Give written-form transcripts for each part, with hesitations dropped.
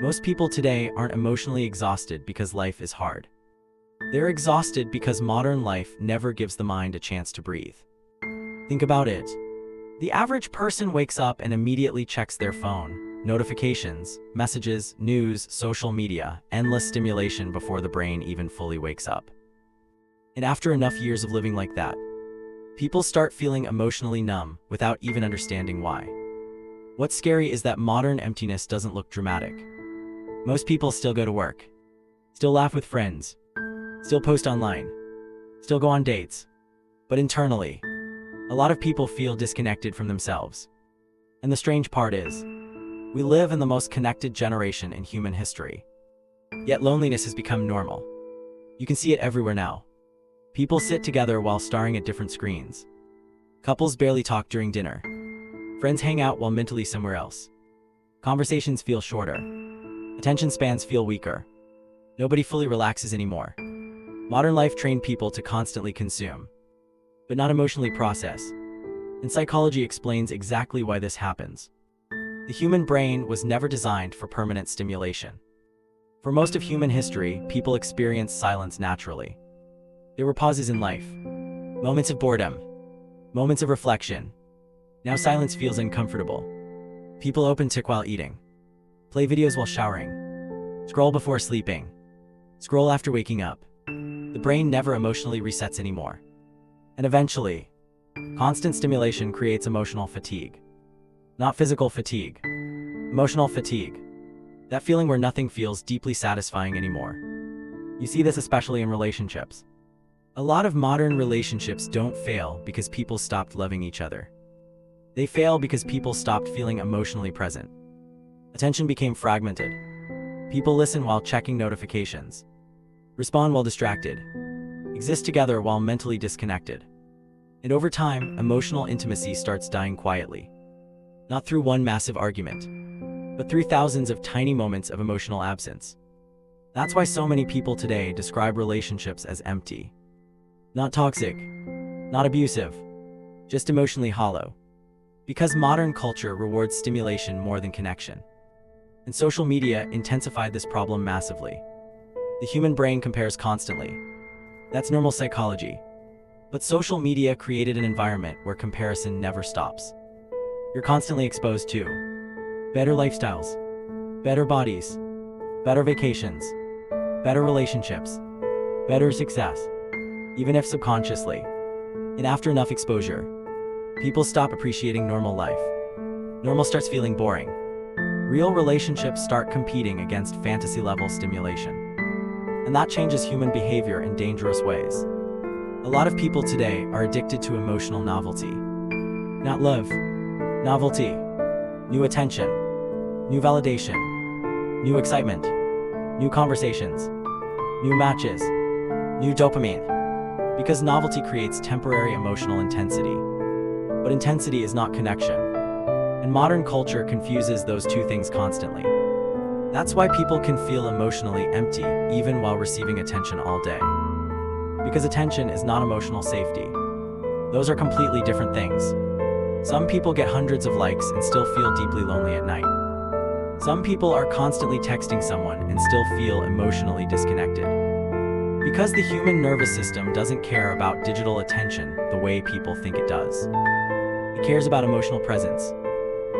Most people today aren't emotionally exhausted because life is hard. They're exhausted because modern life never gives the mind a chance to breathe. Think about it. The average person wakes up and immediately checks their phone, notifications, messages, news, social media, endless stimulation before the brain even fully wakes up. And after enough years of living like that, people start feeling emotionally numb without even understanding why. What's scary is that modern emptiness doesn't look dramatic. Most people still go to work, still laugh with friends, still post online, still go on dates. But internally, a lot of people feel disconnected from themselves. And the strange part is, we live in the most connected generation in human history. Yet loneliness has become normal. You can see it everywhere now. People sit together while staring at different screens. Couples barely talk during dinner. Friends hang out while mentally somewhere else. Conversations feel shorter. Attention spans feel weaker. Nobody fully relaxes anymore. Modern life trained people to constantly consume, but not emotionally process. And psychology explains exactly why this happens. The human brain was never designed for permanent stimulation. For most of human history, people experienced silence naturally. There were pauses in life, moments of boredom, moments of reflection. Now silence feels uncomfortable. People open TikTok while eating, play videos while showering, scroll before sleeping, scroll after waking up. The brain never emotionally resets anymore. And eventually, constant stimulation creates emotional fatigue. Not physical fatigue, emotional fatigue. That feeling where nothing feels deeply satisfying anymore. You see this especially in relationships. A lot of modern relationships don't fail because people stopped loving each other. They fail because people stopped feeling emotionally present. Attention became fragmented. People listen while checking notifications, respond while distracted, exist together while mentally disconnected. And over time, emotional intimacy starts dying quietly. Not through one massive argument, but through thousands of tiny moments of emotional absence. That's why so many people today describe relationships as empty. Not toxic, not abusive, just emotionally hollow. Because modern culture rewards stimulation more than connection. And social media intensified this problem massively. The human brain compares constantly. That's normal psychology. But social media created an environment where comparison never stops. You're constantly exposed to better lifestyles, better bodies, better vacations, better relationships, better success, even if subconsciously. And after enough exposure, people stop appreciating normal life. Normal starts feeling boring. Real relationships start competing against fantasy-level stimulation. And that changes human behavior in dangerous ways. A lot of people today are addicted to emotional novelty. Not love, novelty, new attention, new validation, new excitement, new conversations, new matches, new dopamine. Because novelty creates temporary emotional intensity. But intensity is not connection. And modern culture confuses those two things constantly. That's why people can feel emotionally empty even while receiving attention all day. Because attention is not emotional safety. Those are completely different things. Some people get hundreds of likes and still feel deeply lonely at night. Some people are constantly texting someone and still feel emotionally disconnected. Because the human nervous system doesn't care about digital attention the way people think it does. It cares about emotional presence,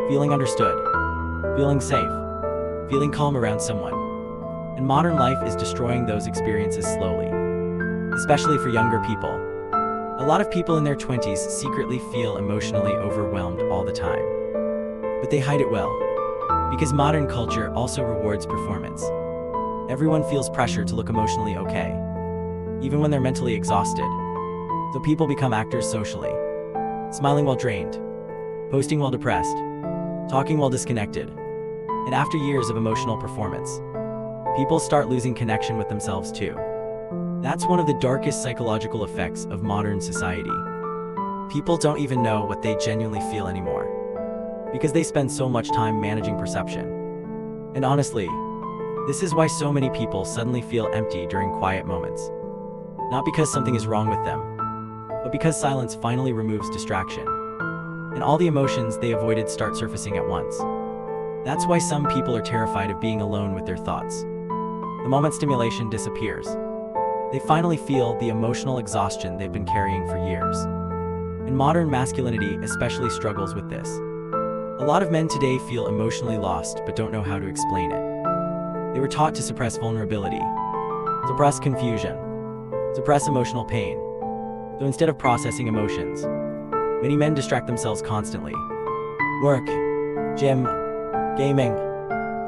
feeling understood, feeling safe, feeling calm around someone. And modern life is destroying those experiences slowly, especially for younger people. A lot of people in their 20s secretly feel emotionally overwhelmed all the time. But they hide it well, because modern culture also rewards performance. Everyone feels pressure to look emotionally okay, even when they're mentally exhausted. So people become actors socially, smiling while drained, posting while depressed, talking while disconnected. And after years of emotional performance, people start losing connection with themselves too. That's one of the darkest psychological effects of modern society. People don't even know what they genuinely feel anymore, because they spend so much time managing perception. And honestly, this is why so many people suddenly feel empty during quiet moments. Not because something is wrong with them, but because silence finally removes distraction. And all the emotions they avoided start surfacing at once. That's why some people are terrified of being alone with their thoughts. The moment stimulation disappears, they finally feel the emotional exhaustion they've been carrying for years. And modern masculinity especially struggles with this. A lot of men today feel emotionally lost but don't know how to explain it. They were taught to suppress vulnerability, suppress confusion, suppress emotional pain. So instead of processing emotions, many men distract themselves constantly. Work, gym, gaming,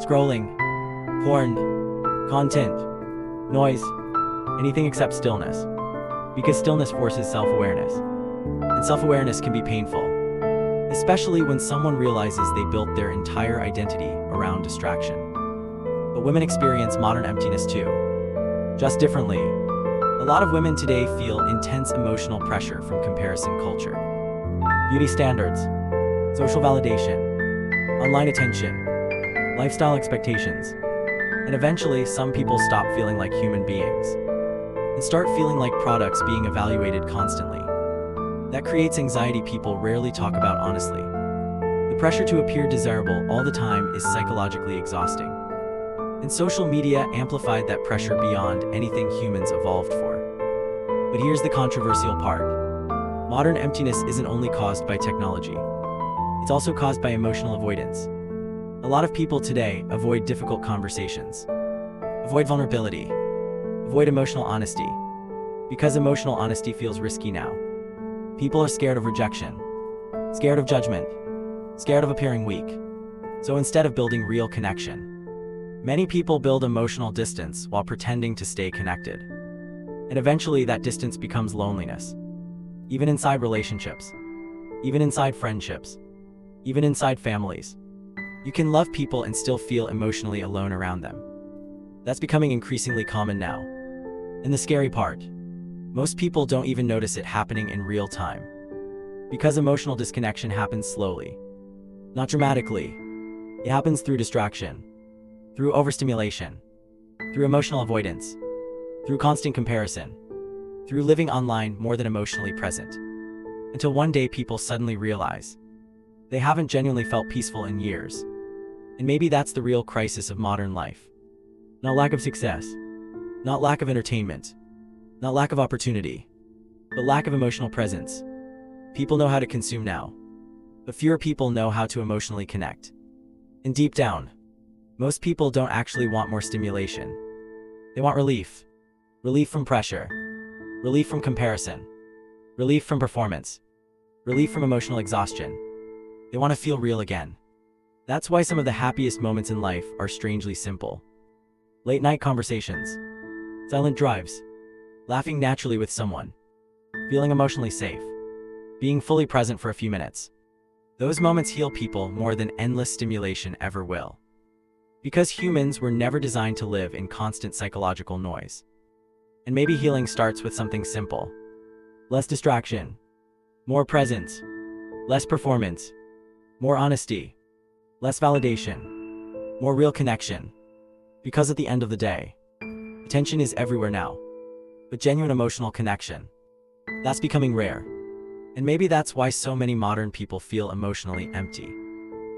scrolling, porn, content, noise, anything except stillness. Because stillness forces self-awareness. And self-awareness can be painful, especially when someone realizes they built their entire identity around distraction. But women experience modern emptiness too, just differently. A lot of women today feel intense emotional pressure from comparison culture. Beauty standards, social validation, online attention, lifestyle expectations, and eventually some people stop feeling like human beings and start feeling like products being evaluated constantly. That creates anxiety people rarely talk about honestly. The pressure to appear desirable all the time is psychologically exhausting. And social media amplified that pressure beyond anything humans evolved for. But here's the controversial part. Modern emptiness isn't only caused by technology. It's also caused by emotional avoidance. A lot of people today avoid difficult conversations, avoid vulnerability, avoid emotional honesty, because emotional honesty feels risky now. People are scared of rejection, scared of judgment, scared of appearing weak. So instead of building real connection, many people build emotional distance while pretending to stay connected. And eventually that distance becomes loneliness. Even inside relationships, even inside friendships, even inside families. You can love people and still feel emotionally alone around them. That's becoming increasingly common now. And the scary part, most people don't even notice it happening in real time. Because emotional disconnection happens slowly, not dramatically. It happens through distraction, through overstimulation, through emotional avoidance, through constant comparison, through living online more than emotionally present. Until one day people suddenly realize they haven't genuinely felt peaceful in years. And maybe that's the real crisis of modern life. Not lack of success, not lack of entertainment, not lack of opportunity, but lack of emotional presence. People know how to consume now, but fewer people know how to emotionally connect. And deep down, most people don't actually want more stimulation. They want relief. Relief from pressure. Relief from comparison. Relief from performance. Relief from emotional exhaustion. They want to feel real again. That's why some of the happiest moments in life are strangely simple. Late night conversations, silent drives, laughing naturally with someone, feeling emotionally safe, being fully present for a few minutes. Those moments heal people more than endless stimulation ever will. Because humans were never designed to live in constant psychological noise. And maybe healing starts with something simple. Less distraction, more presence, less performance, more honesty, less validation, more real connection. Because at the end of the day, attention is everywhere now, but genuine emotional connection, that's becoming rare. And maybe that's why so many modern people feel emotionally empty.